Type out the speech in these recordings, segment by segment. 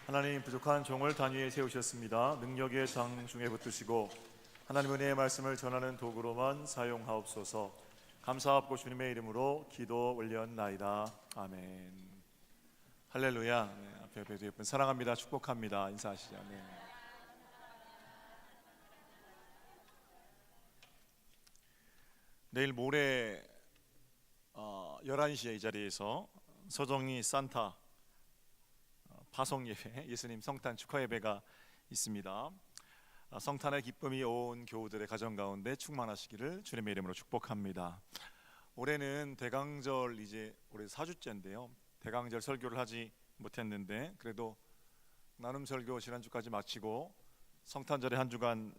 하나님, 부족한 종을 단위에 세우셨습니다. 능력의 장중에 붙드시고 하나님 은혜의 말씀을 전하는 도구로만 사용하옵소서. 감사하고 주님의 이름으로 기도 올렸나이다. 아멘. 할렐루야. 네, 앞에 뵈도 예쁜 사랑합니다, 축복합니다 인사하시죠. 네. 내일 모레 11시에 이 자리에서 서정리 산타 파송 예배, 예수님 성탄 축하 예배가 있습니다. 성탄의 기쁨이 온 교우들의 가정 가운데 충만하시기를 주님의 이름으로 축복합니다. 올해는 대강절, 이제 올해 4주째인데요 대강절 설교를 하지 못했는데 그래도 나눔 설교 지난주까지 마치고 성탄절에 한 주간,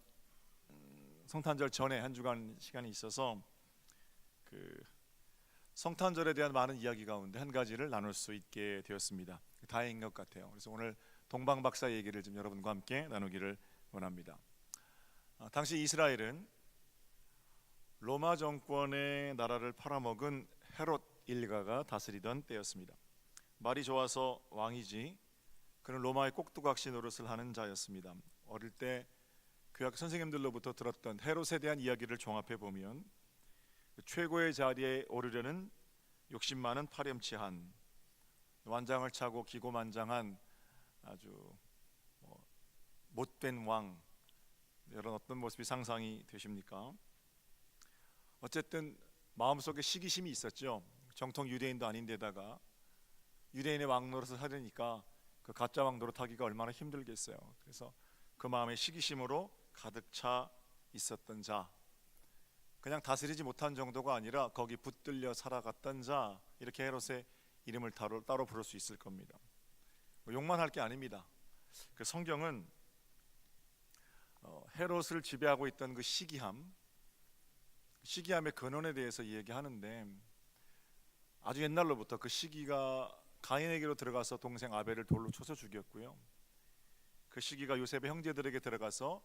성탄절 전에 한 주간 시간이 있어서 그 성탄절에 대한 많은 이야기 가운데 한 가지를 나눌 수 있게 되었습니다. 다행인 것 같아요. 그래서 오늘 동방 박사 얘기를 좀 여러분과 함께 나누기를 원합니다. 당시 이스라엘은 로마 정권의 나라를 팔아먹은 헤롯 일가가 다스리던 때였습니다. 말이 좋아서 왕이지 그는 로마의 꼭두각시 노릇을 하는 자였습니다. 어릴 때 교학 선생님들로부터 들었던 헤롯에 대한 이야기를 종합해 보면 최고의 자리에 오르려는 욕심 많은 파렴치한, 완장을 차고 기고만장한 아주 못된 왕, 이런 어떤 모습이 상상이 되십니까? 어쨌든 마음속에 시기심이 있었죠. 정통 유대인도 아닌데다가 유대인의 왕 노릇을 하려니까 그 가짜 왕 노릇하기가 얼마나 힘들겠어요. 그래서 그 마음에 시기심으로 가득 차 있었던 자, 그냥 다스리지 못한 정도가 아니라 거기 붙들려 살아갔던 자, 이렇게 헤롯의 이름을 따로 부를 수 있을 겁니다. 욕만 할 게 아닙니다. 그 성경은 헤롯을 지배하고 있던 그 시기함의 근원에 대해서 이야기하는데, 아주 옛날로부터 그 시기가 가인에게로 들어가서 동생 아벨을 돌로 쳐서 죽였고요, 그 시기가 요셉의 형제들에게 들어가서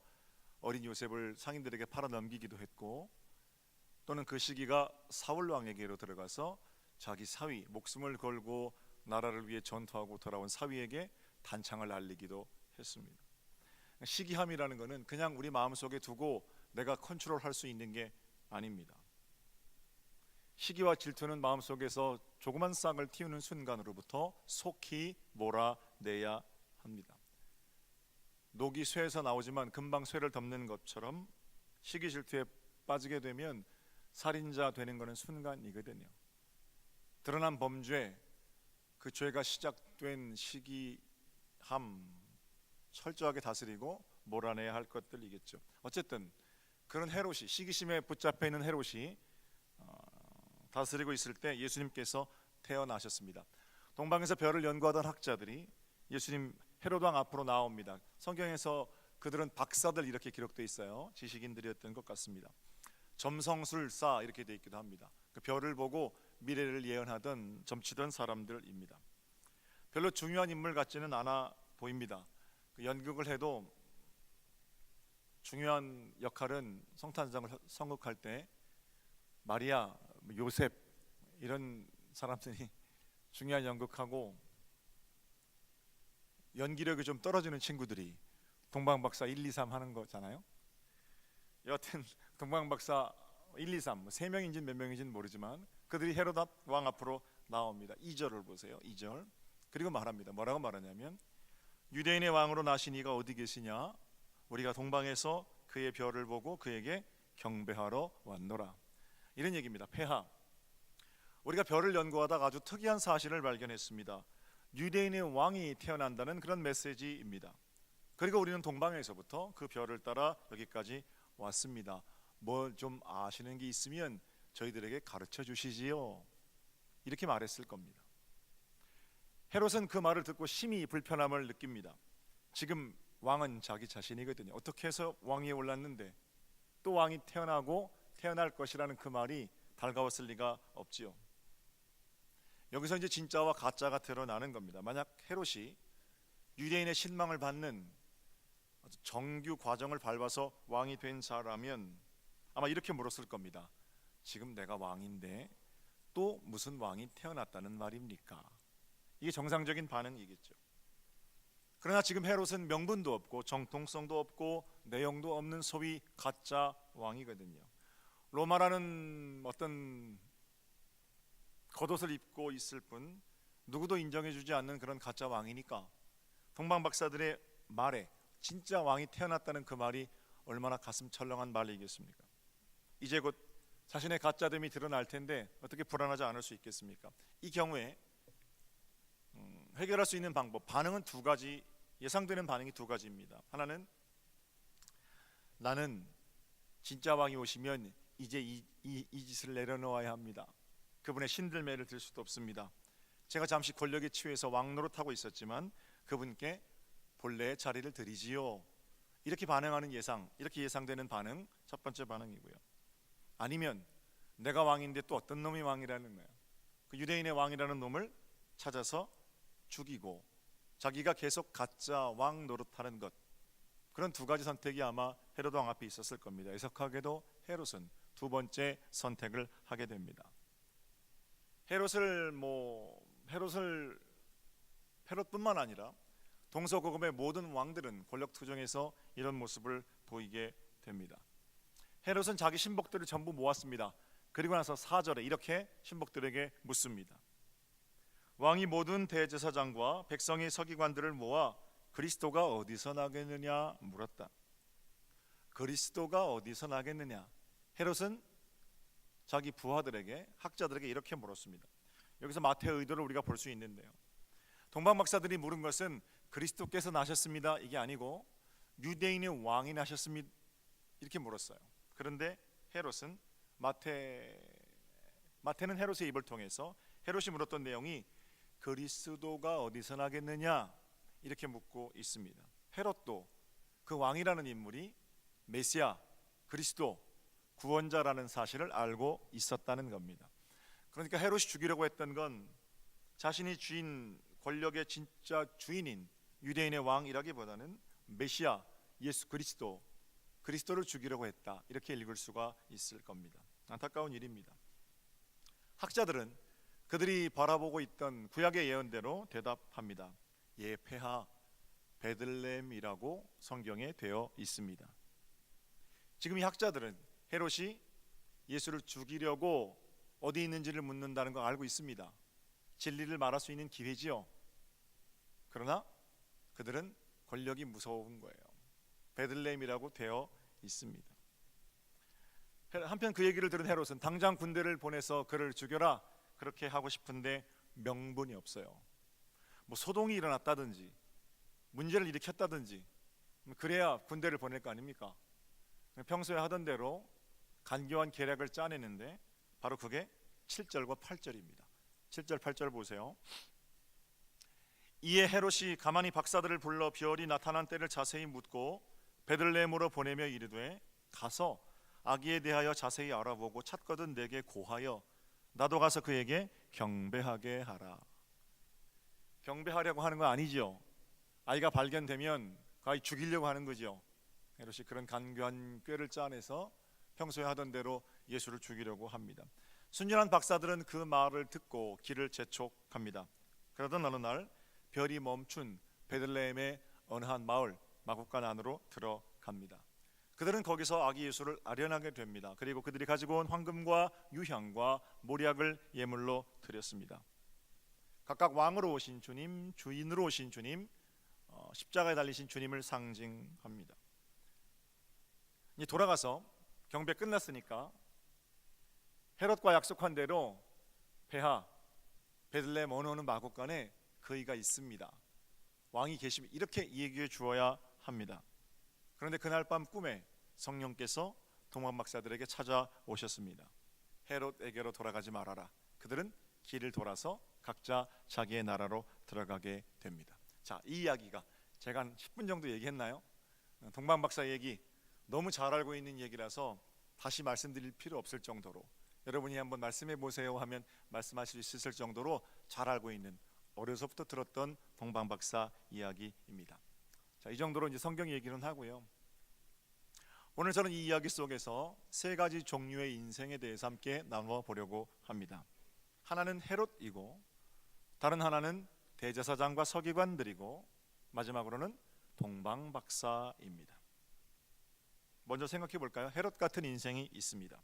어린 요셉을 상인들에게 팔아 넘기기도 했고, 또는 그 시기가 사울 왕에게로 들어가서 자기 사위, 목숨을 걸고 나라를 위해 전투하고 돌아온 사위에게 단창을 날리기도 했습니다. 시기함이라는 것은 그냥 우리 마음속에 두고 내가 컨트롤할 수 있는 게 아닙니다. 시기와 질투는 마음속에서 조그만 싹을 틔우는 순간으로부터 속히 몰아내야 합니다. 녹이 쇠에서 나오지만 금방 쇠를 덮는 것처럼 시기 질투에 빠지게 되면 살인자 되는 것은 순간이거든요. 드러난 범죄, 그 죄가 시작된 시기함, 철저하게 다스리고 몰아내야 할 것들이겠죠. 어쨌든 그런 헤롯이, 시기심에 붙잡혀 있는 헤롯이 다스리고 있을 때 예수님께서 태어나셨습니다. 동방에서 별을 연구하던 학자들이 예수님 헤롯 왕 앞으로 나옵니다. 성경에서 그들은 박사들 이렇게 기록되어 있어요. 지식인들이었던 것 같습니다. 점성술사 이렇게 되어 있기도 합니다. 그 별을 보고 미래를 예언하던, 점치던 사람들입니다. 별로 중요한 인물 같지는 않아 보입니다. 그 연극을 해도 중요한 역할은 성탄장을 선곡할 때 마리아, 요셉 이런 사람들이 중요한 연극하고, 연기력이 좀 떨어지는 친구들이 동방박사 1, 2, 3 하는 거잖아요. 여하튼 동방박사 1, 2, 3 3명인지 몇 명인지는 모르지만 그들이 헤롯 왕 앞으로 나옵니다. 2절을 보세요. 2절. 그리고 말합니다. 뭐라고 말하냐면, 유대인의 왕으로 나신 이가 어디 계시냐? 우리가 동방에서 그의 별을 보고 그에게 경배하러 왔노라. 이런 얘기입니다. 폐하. 우리가 별을 연구하다가 아주 특이한 사실을 발견했습니다. 유대인의 왕이 태어난다는 그런 메시지입니다. 그리고 우리는 동방에서부터 그 별을 따라 여기까지 왔습니다. 뭐 좀 아시는 게 있으면 저희들에게 가르쳐 주시지요. 이렇게 말했을 겁니다. 헤롯은 그 말을 듣고 심히 불편함을 느낍니다. 지금 왕은 자기 자신이거든요. 어떻게 해서 왕위에 올랐는데 또 왕이 태어나고 태어날 것이라는 그 말이 달가웠을 리가 없지요. 여기서 이제 진짜와 가짜가 드러나는 겁니다. 만약 헤롯이 유대인의 신망을 받는 정규 과정을 밟아서 왕이 된 자라면 아마 이렇게 물었을 겁니다. 지금 내가 왕인데 또 무슨 왕이 태어났다는 말입니까? 이게 정상적인 반응이겠죠. 그러나 지금 헤롯은 명분도 없고 정통성도 없고 내용도 없는 소위 가짜 왕이거든요. 로마라는 어떤 겉옷을 입고 있을 뿐 누구도 인정해주지 않는 그런 가짜 왕이니까 동방박사들의 말에 진짜 왕이 태어났다는 그 말이 얼마나 가슴 철렁한 말이겠습니까? 이제 곧 자신의 가짜됨이 드러날 텐데 어떻게 불안하지 않을 수 있겠습니까? 이 경우에 해결할 수 있는 방법, 반응은 두 가지, 예상되는 반응이 두 가지입니다. 하나는 나는 진짜 왕이 오시면 이제 이 짓을 내려놓아야 합니다. 그분의 신들매를 들 수도 없습니다. 제가 잠시 권력에 취해서 왕 노릇하고 있었지만 그분께 본래의 자리를 드리지요. 이렇게 반응하는 예상, 이렇게 예상되는 반응, 첫 번째 반응이고요. 아니면 내가 왕인데 또 어떤 놈이 왕이라는 거야. 그 유대인의 왕이라는 놈을 찾아서 죽이고 자기가 계속 가짜 왕 노릇하는 것, 그런 두 가지 선택이 아마 헤롯 왕 앞에 있었을 겁니다. 애석하게도 헤롯은 두 번째 선택을 하게 됩니다. 헤롯뿐만 아니라 동서고금의 모든 왕들은 권력 투정에서 이런 모습을 보이게 됩니다. 헤롯은 자기 신복들을 전부 모았습니다. 그리고 나서 4절에 이렇게 신복들에게 묻습니다. 왕이 모든 대제사장과 백성의 서기관들을 모아 그리스도가 어디서 나겠느냐 물었다. 그리스도가 어디서 나겠느냐. 헤롯은 자기 부하들에게, 학자들에게 이렇게 물었습니다. 여기서 마태의 의도를 우리가 볼 수 있는데요, 동방박사들이 물은 것은 그리스도께서 나셨습니다 이게 아니고 유대인의 왕이 나셨습니다 이렇게 물었어요. 그런데 헤롯은 마태는 헤롯의 입을 통해서 헤롯이 물었던 내용이 그리스도가 어디서 나겠느냐 이렇게 묻고 있습니다. 헤롯도 그 왕이라는 인물이 메시아, 그리스도, 구원자라는 사실을 알고 있었다는 겁니다. 그러니까 헤롯이 죽이려고 했던 건 자신이 쥐인 권력의 진짜 주인인 유대인의 왕이라기보다는 메시아, 예수 그리스도를 죽이려고 했다, 이렇게 읽을 수가 있을 겁니다. 안타까운 일입니다. 학자들은 그들이 바라보고 있던 구약의 예언대로 대답합니다. 예, 폐하 베들레헴이라고 성경에 되어 있습니다. 지금 이 학자들은 헤롯이 예수를 죽이려고 어디 있는지를 묻는다는 걸 알고 있습니다. 진리를 말할 수 있는 기회지요. 그러나 그들은 권력이 무서운 거예요. 베들레헴이라고 되어 있습니다. 한편 그 얘기를 들은 헤롯은 당장 군대를 보내서 그를 죽여라 그렇게 하고 싶은데 명분이 없어요. 뭐 소동이 일어났다든지 문제를 일으켰다든지 그래야 군대를 보낼 거 아닙니까? 평소에 하던 대로 간교한 계략을 짜내는데 바로 그게 7절과 8절입니다. 7절 8절 보세요. 이에 헤롯이 가만히 박사들을 불러 별이 나타난 때를 자세히 묻고 베들레헴으로 보내며 이르되 가서 아기에 대하여 자세히 알아보고 찾거든 내게 고하여 나도 가서 그에게 경배하게 하라. 경배하려고 하는 거 아니죠. 아이가 발견되면 그 아이 죽이려고 하는 거죠. 헤롯이 그런 간교한 꾀를 짜내서 평소에 하던 대로 예수를 죽이려고 합니다. 순진한 박사들은 그 말을 듣고 길을 재촉합니다. 그러던 어느 날 별이 멈춘 베들레헴의 어느 한 마을 마구간 안으로 들어갑니다. 그들은 거기서 아기 예수를 아련하게 됩니다. 그리고 그들이 가지고 온 황금과 유향과 모략을 예물로 드렸습니다. 각각 왕으로 오신 주님, 주인으로 오신 주님, 십자가에 달리신 주님을 상징합니다. 이제 돌아가서 경배 끝났으니까 헤롯과 약속한 대로 폐하 베들레헴 어느 마구간에 그이가 있습니다. 왕이 계시면 이렇게 얘기해 주어야 합니다. 그런데 그날 밤 꿈에 성령께서 동방박사들에게 찾아오셨습니다. 헤롯에게로 돌아가지 말아라. 그들은 길을 돌아서 각자 자기의 나라로 들어가게 됩니다. 자, 이 이야기가 제가 한 10분 정도 얘기했나요? 동방박사 얘기 너무 잘 알고 있는 얘기라서 다시 말씀드릴 필요 없을 정도로, 여러분이 한번 말씀해 보세요 하면 말씀하실 수 있을 정도로 잘 알고 있는, 어려서부터 들었던 동방박사 이야기입니다. 자, 이 정도로 이제 성경 얘기는 하고요. 오늘 저는 이 이야기 속에서 세 가지 종류의 인생에 대해서 함께 나눠 보려고 합니다. 하나는 헤롯이고, 다른 하나는 대제사장과 서기관들이고, 마지막으로는 동방박사입니다. 먼저 생각해 볼까요? 헤롯 같은 인생이 있습니다.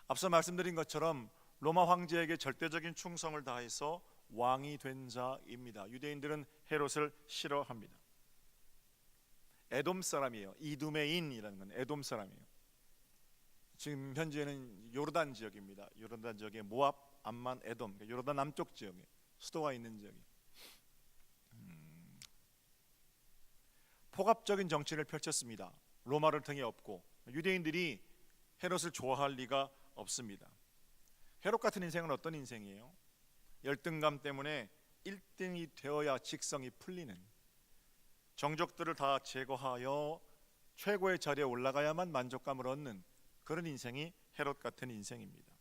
앞서 말씀드린 것처럼 로마 황제에게 절대적인 충성을 다해서 왕이 된 자입니다. 유대인들은 헤롯을 싫어합니다. 에돔 사람이에요. 이두메인이라는 건 에돔 사람이에요. 지금 현재는 요르단 지역입니다. 요르단 지역의 모압, 암만, 에돔, 요르단 남쪽 지역에 수도가 있는 지역이. 폭압적인 정치를 펼쳤습니다. 로마를 등에 업고 유대인들이 헤롯을 좋아할 리가 없습니다. 헤롯 같은 인생은 어떤 인생이에요? 열등감 때문에 1등이 되어야 직성이 풀리는, 정적들을 다 제거하여 최고의 자리에 올라가야만 만족감을 얻는 그런 인생이 헤롯 같은 인생입니다.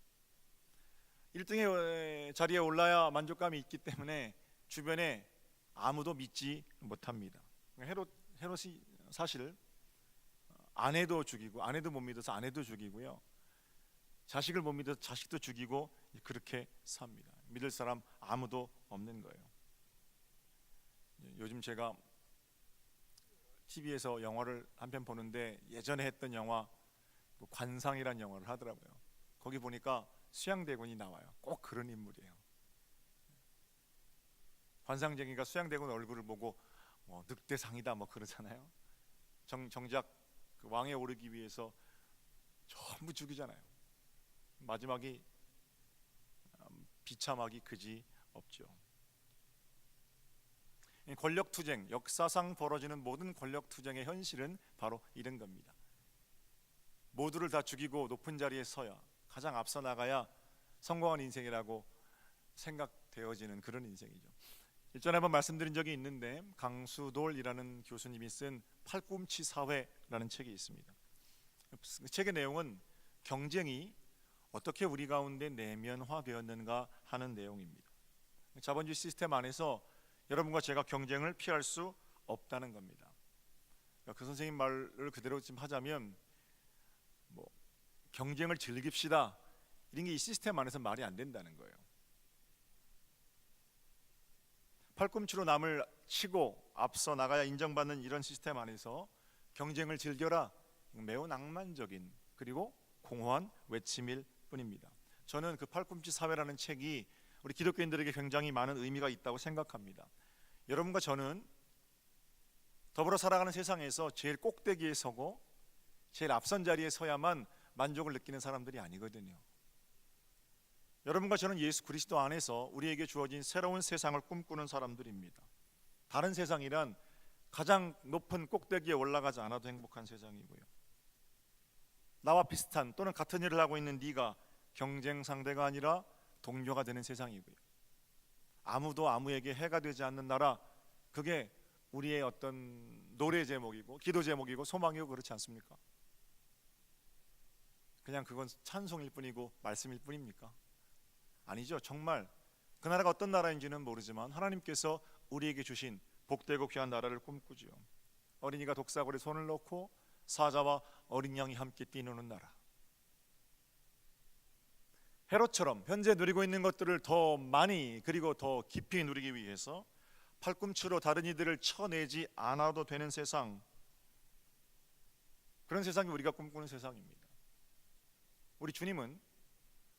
1등의 자리에 올라야 만족감이 있기 때문에 주변에 아무도 믿지 못합니다. 헤롯이 사실 아내도 죽이고, 아내도 못 믿어서 아내도 죽이고요, 자식을 못 믿어서 자식도 죽이고, 그렇게 삽니다. 믿을 사람 아무도 없는 거예요. 요즘 제가 TV에서 영화를 한 편 보는데 예전에 했던 영화 관상이라는 영화를 하더라고요. 거기 보니까 수양대군이 나와요. 꼭 그런 인물이에요. 관상쟁이가 수양대군 얼굴을 보고 늑대상이다 그러잖아요. 정작 그 왕에 오르기 위해서 전부 죽이잖아요. 마지막이 비참하기 그지 없죠. 권력투쟁, 역사상 벌어지는 모든 권력투쟁의 현실은 바로 이런 겁니다. 모두를 다 죽이고 높은 자리에 서야, 가장 앞서 나가야 성공한 인생이라고 생각되어지는 그런 인생이죠. 일전에 한번 말씀드린 적이 있는데, 강수돌이라는 교수님이 쓴 팔꿈치 사회라는 책이 있습니다. 그 책의 내용은 경쟁이 어떻게 우리 가운데 내면화되었는가 하는 내용입니다. 자본주의 시스템 안에서 여러분과 제가 경쟁을 피할 수 없다는 겁니다. 그 선생님 말을 그대로 지금 하자면 경쟁을 즐깁시다, 이런 게 이 시스템 안에서 말이 안 된다는 거예요. 팔꿈치로 남을 치고 앞서 나가야 인정받는 이런 시스템 안에서 경쟁을 즐겨라, 매우 낭만적인 그리고 공허한 외침일 뿐입니다. 저는 그 팔꿈치 사회라는 책이 우리 기독교인들에게 굉장히 많은 의미가 있다고 생각합니다. 여러분과 저는 더불어 살아가는 세상에서 제일 꼭대기에 서고 제일 앞선 자리에 서야만 만족을 느끼는 사람들이 아니거든요. 여러분과 저는 예수 그리스도 안에서 우리에게 주어진 새로운 세상을 꿈꾸는 사람들입니다. 다른 세상이란 가장 높은 꼭대기에 올라가지 않아도 행복한 세상이고요, 나와 비슷한 또는 같은 일을 하고 있는 네가 경쟁 상대가 아니라 동료가 되는 세상이고요, 아무도 아무에게 해가 되지 않는 나라, 그게 우리의 어떤 노래 제목이고 기도 제목이고 소망이고 그렇지 않습니까? 그냥 그건 찬송일 뿐이고 말씀일 뿐입니까? 아니죠. 정말 그 나라가 어떤 나라인지는 모르지만 하나님께서 우리에게 주신 복되고 귀한 나라를 꿈꾸지요. 어린이가 독사골에 손을 넣고 사자와 어린 양이 함께 뛰노는 나라. 헤롯처럼 현재 누리고 있는 것들을 더 많이 그리고 더 깊이 누리기 위해서 팔꿈치로 다른 이들을 쳐내지 않아도 되는 세상, 그런 세상이 우리가 꿈꾸는 세상입니다. 우리 주님은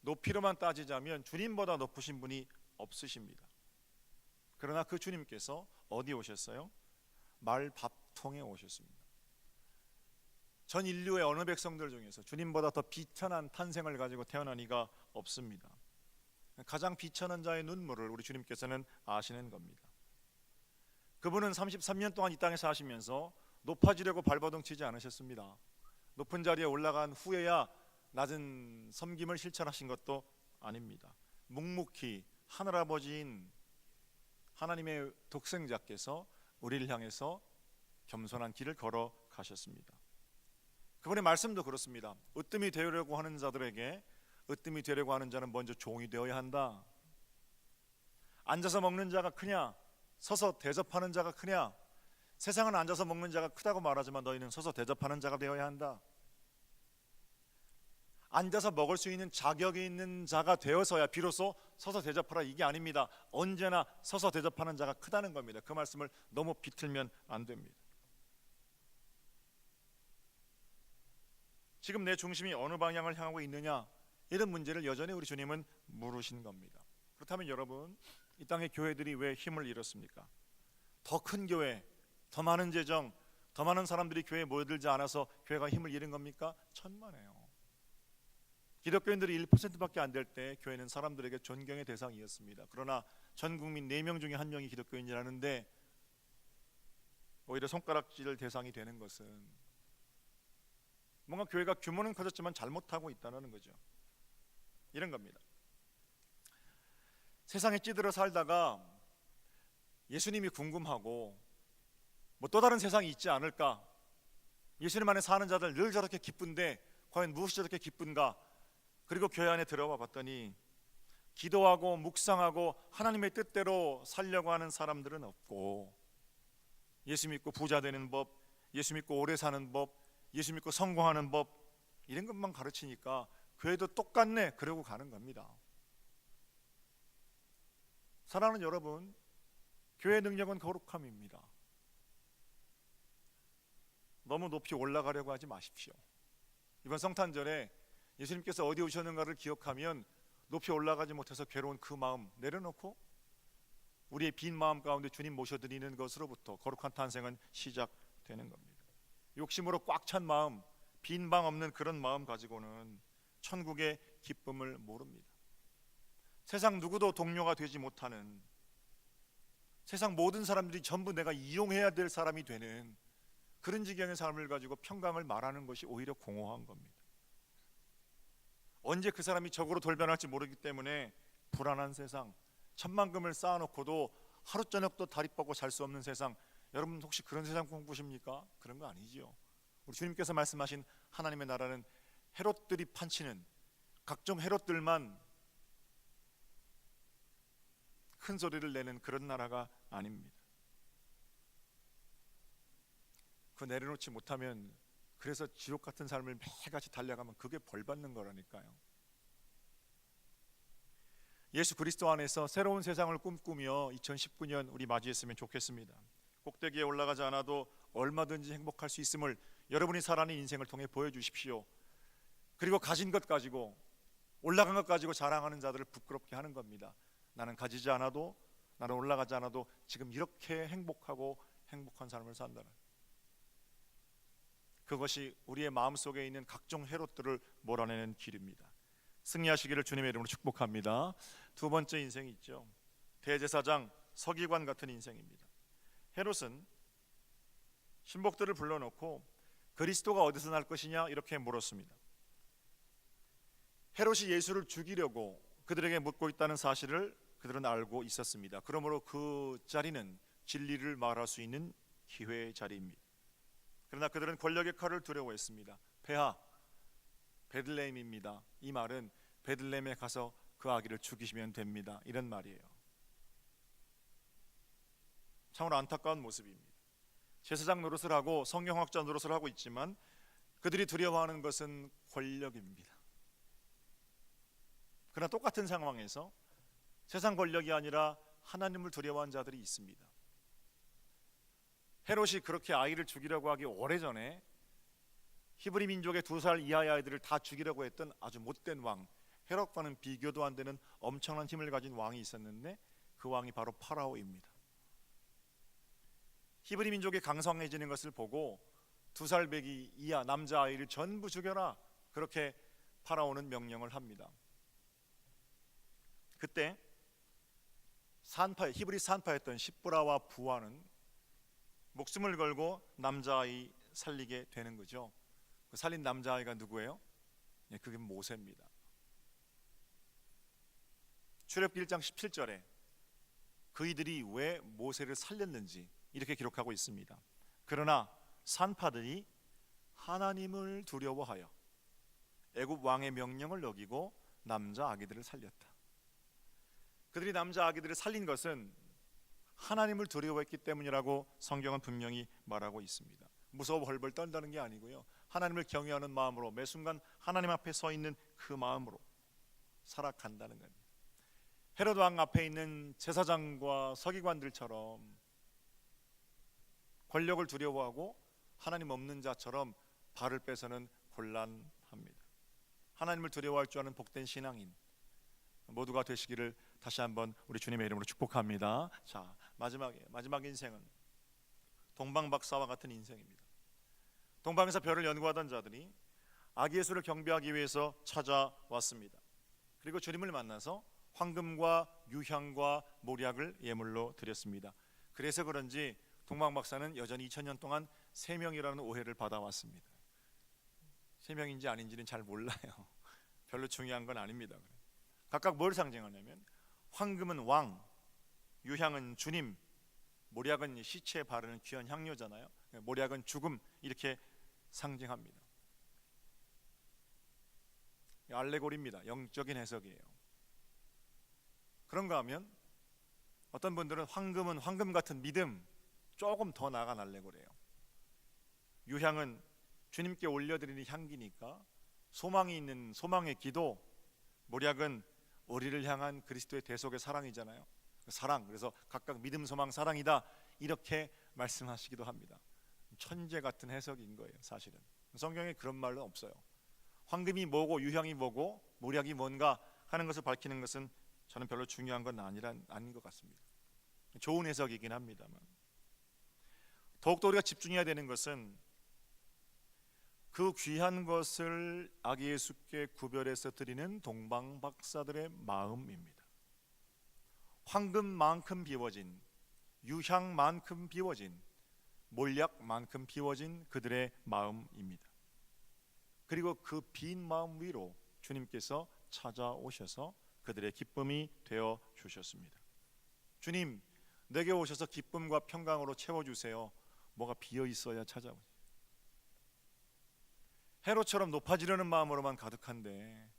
높이로만 따지자면 주님보다 높으신 분이 없으십니다. 그러나 그 주님께서 어디 오셨어요? 말밥통에 오셨습니다. 전 인류의 어느 백성들 중에서 주님보다 더 비천한 탄생을 가지고 태어난 이가 없습니다. 가장 비천한 자의 눈물을 우리 주님께서는 아시는 겁니다. 그분은 33년 동안 이 땅에 사시면서 높아지려고 발버둥 치지 않으셨습니다. 높은 자리에 올라간 후에야 낮은 섬김을 실천하신 것도 아닙니다. 묵묵히 하늘아버지인 하나님의 독생자께서 우리를 향해서 겸손한 길을 걸어 가셨습니다. 그분의 말씀도 그렇습니다. 으뜸이 되려고 하는 자들에게 으뜸이 되려고 하는 자는 먼저 종이 되어야 한다. 앉아서 먹는 자가 크냐, 서서 대접하는 자가 크냐. 세상은 앉아서 먹는 자가 크다고 말하지만 너희는 서서 대접하는 자가 되어야 한다. 앉아서 먹을 수 있는 자격이 있는 자가 되어서야 비로소 서서 대접하라, 이게 아닙니다. 언제나 서서 대접하는 자가 크다는 겁니다. 그 말씀을 너무 비틀면 안 됩니다. 지금 내 중심이 어느 방향을 향하고 있느냐, 이런 문제를 여전히 우리 주님은 물으신 겁니다. 그렇다면 여러분, 이 땅의 교회들이 왜 힘을 잃었습니까? 더 큰 교회, 더 많은 재정, 더 많은 사람들이 교회에 모여들지 않아서 교회가 힘을 잃은 겁니까? 천만에요. 기독교인들이 1%밖에 안 될 때 교회는 사람들에게 존경의 대상이었습니다. 그러나 전 국민 4명 중에 1명이 기독교인이라는데 오히려 손가락질 대상이 되는 것은 뭔가 교회가 규모는 커졌지만 잘못하고 있다는 거죠. 이런 겁니다. 세상에 찌들어 살다가 예수님이 궁금하고 뭐 또 다른 세상이 있지 않을까, 예수님 안에 사는 자들 늘 저렇게 기쁜데 과연 무엇이 저렇게 기쁜가, 그리고 교회 안에 들어와 봤더니 기도하고 묵상하고 하나님의 뜻대로 살려고 하는 사람들은 없고, 예수 믿고 부자 되는 법, 예수 믿고 오래 사는 법, 예수 믿고 성공하는 법, 이런 것만 가르치니까 교회도 똑같네, 그러고 가는 겁니다. 사랑하는 여러분, 교회의 능력은 거룩함입니다. 너무 높이 올라가려고 하지 마십시오. 이번 성탄절에 예수님께서 어디 오셨는가를 기억하면 높이 올라가지 못해서 괴로운 그 마음 내려놓고 우리의 빈 마음 가운데 주님 모셔드리는 것으로부터 거룩한 탄생은 시작되는 겁니다. 욕심으로 꽉 찬 마음, 빈 방 없는 그런 마음 가지고는 천국의 기쁨을 모릅니다. 세상 누구도 동료가 되지 못하는, 세상 모든 사람들이 전부 내가 이용해야 될 사람이 되는 그런 지경의 삶을 가지고 평강을 말하는 것이 오히려 공허한 겁니다. 언제 그 사람이 적으로 돌변할지 모르기 때문에 불안한 세상, 천만금을 쌓아놓고도 하루 저녁도 다리 뻗고 잘 수 없는 세상, 여러분 혹시 그런 세상 꿈꾸십니까? 그런 거 아니지요. 우리 주님께서 말씀하신 하나님의 나라는 헤롯들이 판치는, 각종 헤롯들만 큰 소리를 내는 그런 나라가 아닙니다. 그 내려놓지 못하면, 그래서 지옥 같은 삶을 매일같이 달려가면 그게 벌 받는 거라니까요. 예수 그리스도 안에서 새로운 세상을 꿈꾸며 2019년 우리 맞이했으면 좋겠습니다. 꼭대기에 올라가지 않아도 얼마든지 행복할 수 있음을 여러분이 살아가는 인생을 통해 보여주십시오. 그리고 가진 것 가지고, 올라간 것 가지고 자랑하는 자들을 부끄럽게 하는 겁니다. 나는 가지지 않아도, 나는 올라가지 않아도 지금 이렇게 행복하고 행복한 삶을 산다는, 그것이 우리의 마음속에 있는 각종 헤롯들을 몰아내는 길입니다. 승리하시기를 주님의 이름으로 축복합니다. 두 번째 인생이 있죠. 대제사장, 서기관 같은 인생입니다. 헤롯은 신복들을 불러놓고 그리스도가 어디서 날 것이냐 이렇게 물었습니다. 헤롯이 예수를 죽이려고 그들에게 묻고 있다는 사실을 그들은 알고 있었습니다. 그러므로 그 자리는 진리를 말할 수 있는 기회의 자리입니다. 그러나 그들은 권력의 칼을 두려워했습니다. 폐하, 베들레헴입니다. 이 말은 베들레헴에 가서 그 아기를 죽이시면 됩니다, 이런 말이에요. 참으로 안타까운 모습입니다. 제사장 노릇을 하고 성경학자 노릇을 하고 있지만 그들이 두려워하는 것은 권력입니다. 그러나 똑같은 상황에서 세상 권력이 아니라 하나님을 두려워하는 자들이 있습니다. 헤롯이 그렇게 아이를 죽이려고 하기 오래전에 히브리 민족의 2살 이하의 아이들을 다 죽이려고 했던 아주 못된 왕, 헤롯과는 비교도 안 되는 엄청난 힘을 가진 왕이 있었는데 그 왕이 바로 파라오입니다. 히브리 민족이 강성해지는 것을 보고 2살 배기 이하 남자아이를 전부 죽여라, 그렇게 파라오는 명령을 합니다. 그때 히브리 산파였던 십브라와 부하는 목숨을 걸고 남자아이 살리게 되는 거죠. 그 살린 남자아이가 누구예요? 그게 모세입니다. 출애굽기 1장 17절에 그이들이 왜 모세를 살렸는지 이렇게 기록하고 있습니다. 그러나 산파들이 하나님을 두려워하여 애굽 왕의 명령을 어기고 남자 아기들을 살렸다. 그들이 남자 아기들을 살린 것은 하나님을 두려워했기 때문이라고 성경은 분명히 말하고 있습니다. 무서워 벌벌 떨다는 게 아니고요, 하나님을 경외하는 마음으로 매 순간 하나님 앞에 서 있는 그 마음으로 살아간다는 겁니다. 헤롯 왕 앞에 있는 제사장과 서기관들처럼 권력을 두려워하고 하나님 없는 자처럼 발을 빼서는 곤란합니다. 하나님을 두려워할 줄 아는 복된 신앙인 모두가 되시기를 다시 한번 우리 주님의 이름으로 축복합니다. 자, 마지막 인생은 동방박사와 같은 인생입니다. 동방에서 별을 연구하던 자들이 아기 예수를 경배하기 위해서 찾아왔습니다. 그리고 주님을 만나서 황금과 유향과 몰약을 예물로 드렸습니다. 그래서 그런지 동방박사는 여전히 2000년 동안 세명이라는 오해를 받아왔습니다. 세명인지 아닌지는 잘 몰라요. 별로 중요한 건 아닙니다. 각각 뭘 상징하냐면 황금은 왕, 유향은 주님, 몰약은 시체에 바르는 귀한 향료잖아요. 몰약은 죽음, 이렇게 상징합니다. 알레고리입니다. 영적인 해석이에요. 그런가 하면 어떤 분들은 황금은 황금 같은 믿음, 조금 더 나아간 알레고리예요. 유향은 주님께 올려드리는 향기니까 소망이 있는 소망의 기도, 몰약은 우리를 향한 그리스도의 대속의 사랑이잖아요. 사랑, 그래서 각각 믿음, 소망, 사랑이다 이렇게 말씀하시기도 합니다. 천재 같은 해석인 거예요. 사실은 성경에 그런 말은 없어요. 황금이 뭐고 유향이 뭐고 몰약이 뭔가 하는 것을 밝히는 것은 저는 별로 중요한 건 아닌 것 같습니다. 좋은 해석이긴 합니다만 더욱더 우리가 집중해야 되는 것은 그 귀한 것을 아기 예수께 구별해서 드리는 동방박사들의 마음입니다. 황금만큼 비워진, 유향만큼 비워진, 몰약만큼 비워진 그들의 마음입니다. 그리고 그 빈 마음 위로 주님께서 찾아오셔서 그들의 기쁨이 되어 주셨습니다. 주님, 내게 오셔서 기쁨과 평강으로 채워주세요. 뭐가 비어 있어야 찾아오죠. 헤롯처럼 높아지려는 마음으로만 가득한데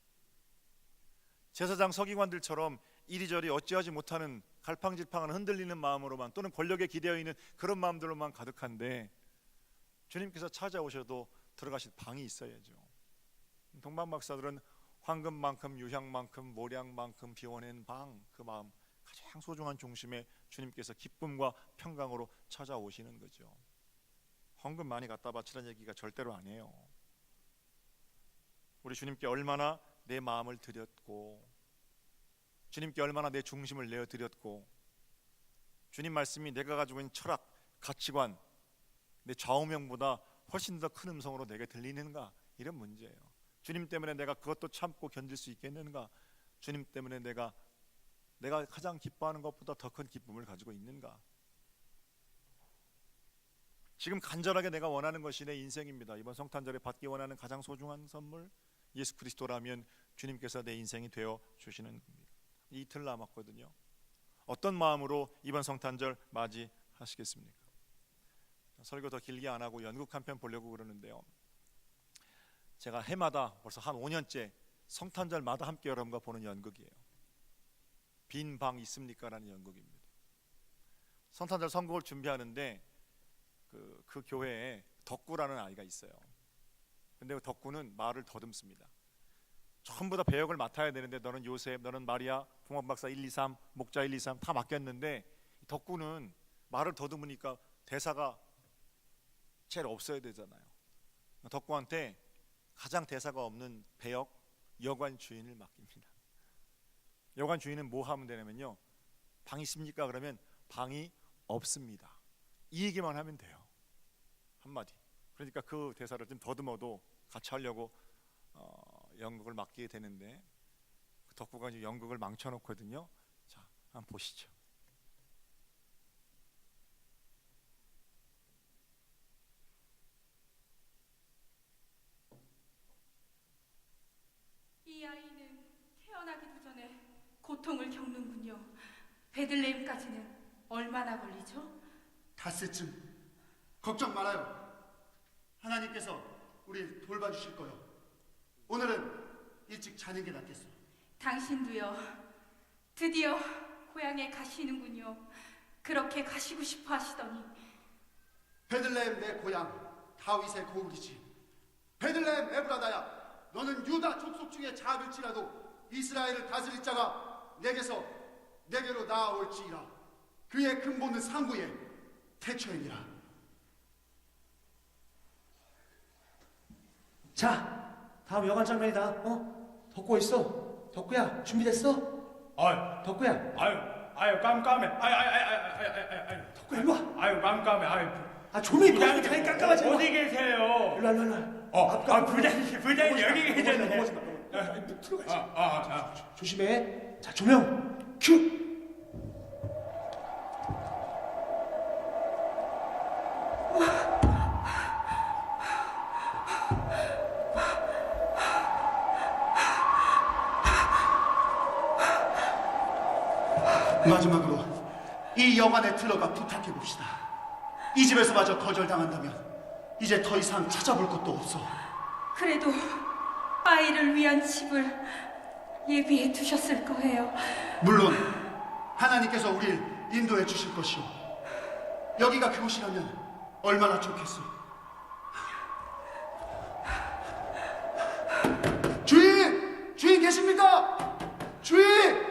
제사장 서기관들처럼 이리저리 어찌하지 못하는 갈팡질팡한 흔들리는 마음으로만 또는 권력에 기대어 있는 그런 마음들로만 가득한데 주님께서 찾아오셔도 들어가실 방이 있어야죠. 동방박사들은 황금만큼 유향만큼 몰약만큼 비워낸 방, 그 마음 가장 소중한 중심에 주님께서 기쁨과 평강으로 찾아오시는 거죠. 헌금 많이 갖다 바치라는 얘기가 절대로 아니에요. 우리 주님께 얼마나 내 마음을 드렸고 주님께 얼마나 내 중심을 내어드렸고 주님 말씀이 내가 가지고 있는 철학, 가치관, 내 좌우명보다 훨씬 더 큰 음성으로 내게 들리는가, 이런 문제예요. 주님 때문에 내가 그것도 참고 견딜 수 있겠는가, 주님 때문에 내가 가장 기뻐하는 것보다 더 큰 기쁨을 가지고 있는가. 지금 간절하게 내가 원하는 것이 내 인생입니다. 이번 성탄절에 받기 원하는 가장 소중한 선물, 예수 그리스도라면 주님께서 내 인생이 되어 주시는 겁니다. 이틀 남았거든요. 어떤 마음으로 이번 성탄절 맞이하시겠습니까? 설교 더 길게 안 하고 연극 한 편 보려고 그러는데요. 제가 해마다 벌써 한 5년째 성탄절마다 함께 여러분과 보는 연극이에요. 빈 방 있습니까? 라는 연극입니다. 성탄절 선곡을 준비하는데 그 교회에 덕구라는 아이가 있어요. 근데 그 덕구는 말을 더듬습니다. 전부 다 배역을 맡아야 되는데 너는 요셉, 너는 마리아, 동방박사 1, 2, 3, 목자 1, 2, 3 다 맡겼는데 덕구는 말을 더듬으니까 대사가 제일 없어야 되잖아요. 덕구한테 가장 대사가 없는 배역 여관 주인을 맡깁니다. 여관 주인은 뭐 하면 되냐면요, 방 있습니까? 그러면 방이 없습니다, 이 얘기만 하면 돼요. 한마디. 그러니까 그 대사를 좀 더듬어도 같이 하려고 연극을 맡기게 되는데 그 덕구가 이제 연극을 망쳐놓거든요. 자, 한번 보시죠. 이 아이는 태어나기도 전에 고통을 겪는군요. 베들레헴까지는 얼마나 걸리죠? 닷새쯤. 걱정 말아요. 하나님께서 우리 돌봐주실 거요. 오늘은 일찍 자는 게 낫겠어. 당신도요. 드디어 고향에 가시는군요. 그렇게 가시고 싶어 하시더니. 베들레헴 내 고향, 다윗의 고울이지. 베들레헴 에브라다야, 너는 유다 족속 중에 작을지라도 이스라엘을 다스릴 자가 내게로 나아올지이라. 그의 근본은 상구에 태초이니라. 자, 다음 여관 장면이다. 덕구 있어. 덕구야, 준비됐어? 아유, 덕구야, 깜깜해. 아유, 덕구 일로 와. 아유, 깜깜해. 아유, 조명이 부장님, 꺼지면 깜깜하지 마. 어디 계세요? 일로 와. 부장님 여기 계셨네. 넘어지 마. 들어가지. 아, 조심해. 자, 조명 큐. 마지막으로 이 영안에 들어가 부탁해 봅시다. 이 집에서마저 거절당한다면 이제 더 이상 찾아볼 것도 없어. 그래도 아이를 위한 집을 예비해 두셨을 거예요. 물론 하나님께서 우리를 인도해 주실 것이오. 여기가 그곳이라면 얼마나 좋겠소. 주인 계십니까? 주인!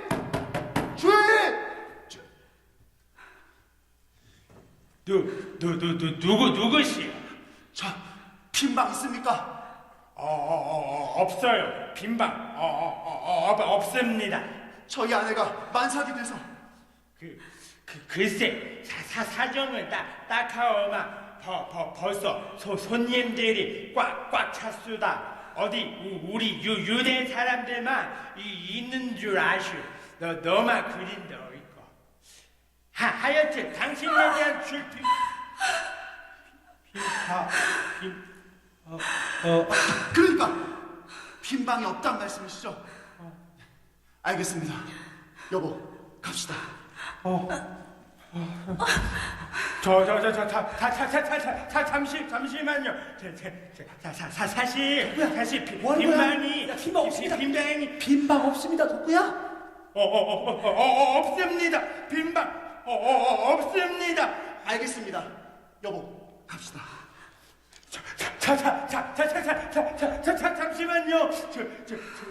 누구시요? 저 빈방 있습니까? 없어요. 빈방. 없습니다. 저희 아내가 만삭이 돼서. 글쎄, 사정은 딱하오마. 벌써 손님들이 꽉 찼수다. 어디 우리 유대 사람들만 있는 줄 아슈. 너만 그린다 있고. 하여튼 당신에 대한 그러니까 빈방이 없단 말씀이시죠? 알겠습니다. 여보, 갑시다. 잠시만요. 사실 뭐 하는 거야? 빈방이 야, 빈방 없습니다. 빈방이 빈방 없습니다, 덕구야. 없습니다. 빈방 없습니다. 알겠습니다. 여보, 갑시다. 잠시만요.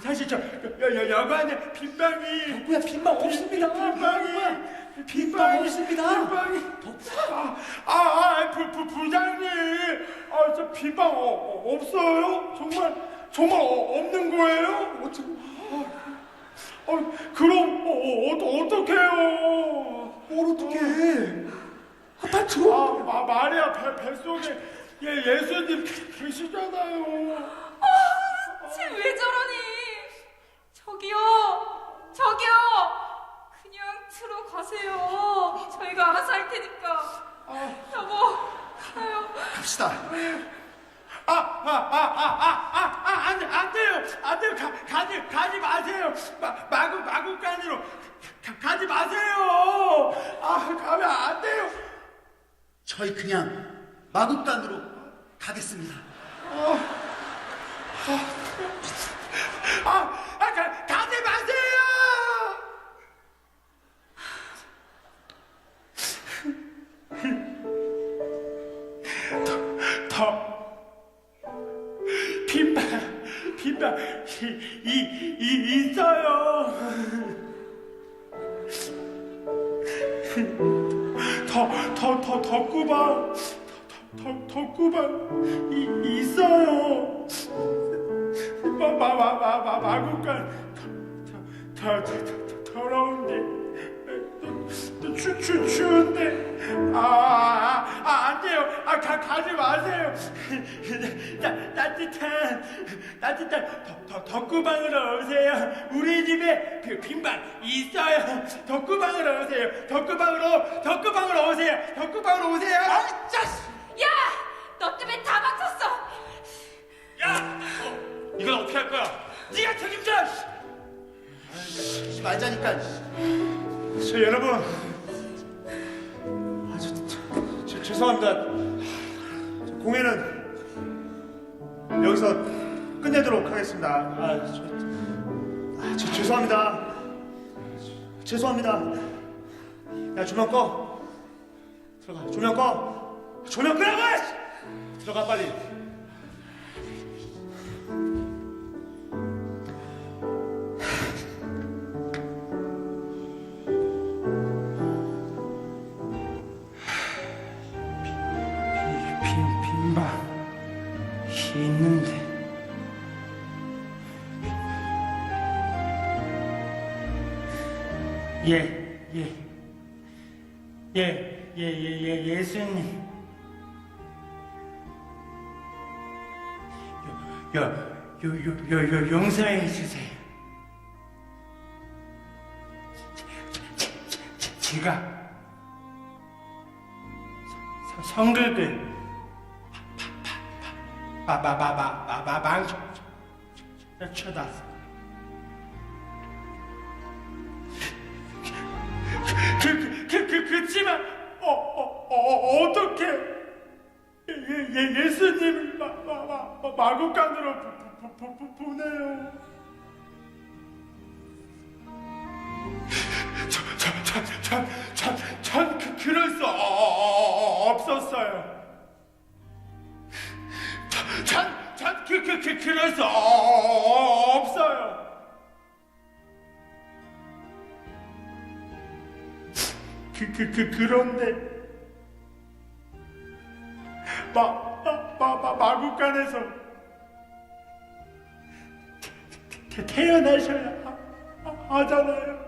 사실 여관에 빈방이 덕구야, 빈방 없습니다. 빈방 없습니다. 부장님, 저 빈방 없어요? 정말 없는 거예요? 그럼 어떡해요? 뭘 어떡해? 빨리 들어. 말이야, 뱃속에 예수님 계시잖아요. 쟤 왜 저러니? 저기요. 그냥 들어가세요. 저희가 알아서 할 테니까. 여보, 가요. 갑시다. 안 돼요. 가지 마세요. 마구간으로 가지 마세요. 가면 안 돼요. 저희 그냥 마국간으로 가겠습니다. 가지 마세요. 빈방 있어요. 덕구방 있어요. 마구간 더러운데 추운데 안 돼요. 가지 마세요. 따뜻한 덕구방으로 오세요. 우리 집에 빈방 있어요. 덕구방으로 오세요. 덕구방으로 오세요. 덕구방으로 오세요. 야! 너 때문에 다 망쳤어! 야! 이건 어떻게 할 거야? 네가 책임져! 하지 말자니까. 저 여러분, 죄송합니다. 저 공연은 여기서 끝내도록 하겠습니다. 죄송합니다. 야, 조명 꺼. 들어가. 조명 꺼. 조명 끄라고! 들어가 빨리. 방이 있는데 예수님 용서해 주세요. 제가 성극을 망쳐놨어. 그치만 어떻게 예수님을 마구간으로 보내요? 전 그럴 수 없었어요. 전 그럴 수 없어요. 그런데 마구간에서 태어나셔야 하잖아요.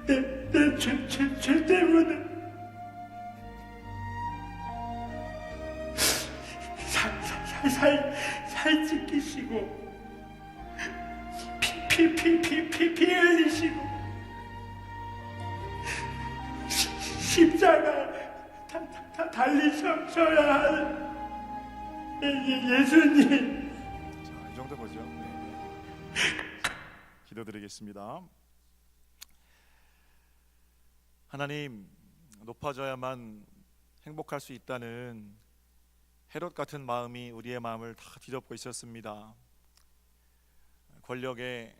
내 죄 때문에 살 찢기시고 피 흘리시고 십자가 달리셔야 할 예수님. 자, 이 정도 보죠. 네. 기도드리겠습니다. 하나님, 높아져야만 행복할 수 있다는 헤롯 같은 마음이 우리의 마음을 다 뒤덮고 있었습니다. 권력에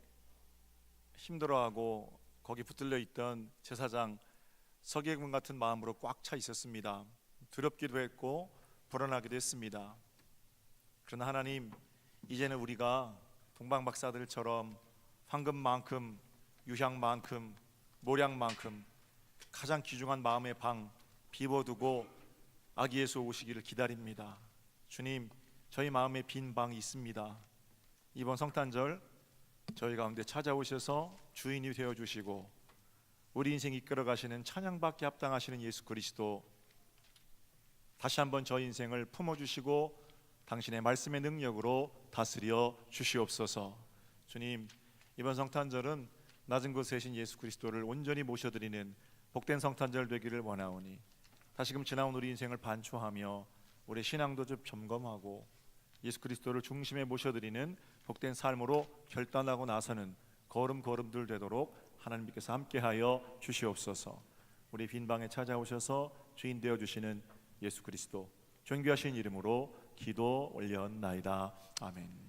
힘들어하고 거기 붙들려 있던 제사장 서기관 같은 마음으로 꽉 차 있었습니다. 두렵기도 했고 불안하기도 했습니다. 그러나 하나님, 이제는 우리가 동방박사들처럼 황금만큼, 유향만큼, 모량만큼 가장 귀중한 마음의 방 비워두고 아기 예수 오시기를 기다립니다. 주님, 저희 마음에 빈 방이 있습니다. 이번 성탄절 저희 가운데 찾아오셔서 주인이 되어주시고 우리 인생 이끌어 가시는 찬양받게 합당하시는 예수 그리스도, 다시 한번 저희 인생을 품어주시고 당신의 말씀의 능력으로 다스려 주시옵소서. 주님, 이번 성탄절은 낮은 곳에 계신 예수 그리스도를 온전히 모셔드리는 복된 성탄절 되기를 원하오니 다시금 지나온 우리 인생을 반추하며 우리 신앙도 좀 점검하고 예수 그리스도를 중심에 모셔드리는 복된 삶으로 결단하고 나서는 걸음걸음들 되도록 하나님께서 함께하여 주시옵소서. 우리 빈 방에 찾아오셔서 주인 되어주시는 예수 그리스도 존귀하신 이름으로 기도 올려옵나이다. 아멘.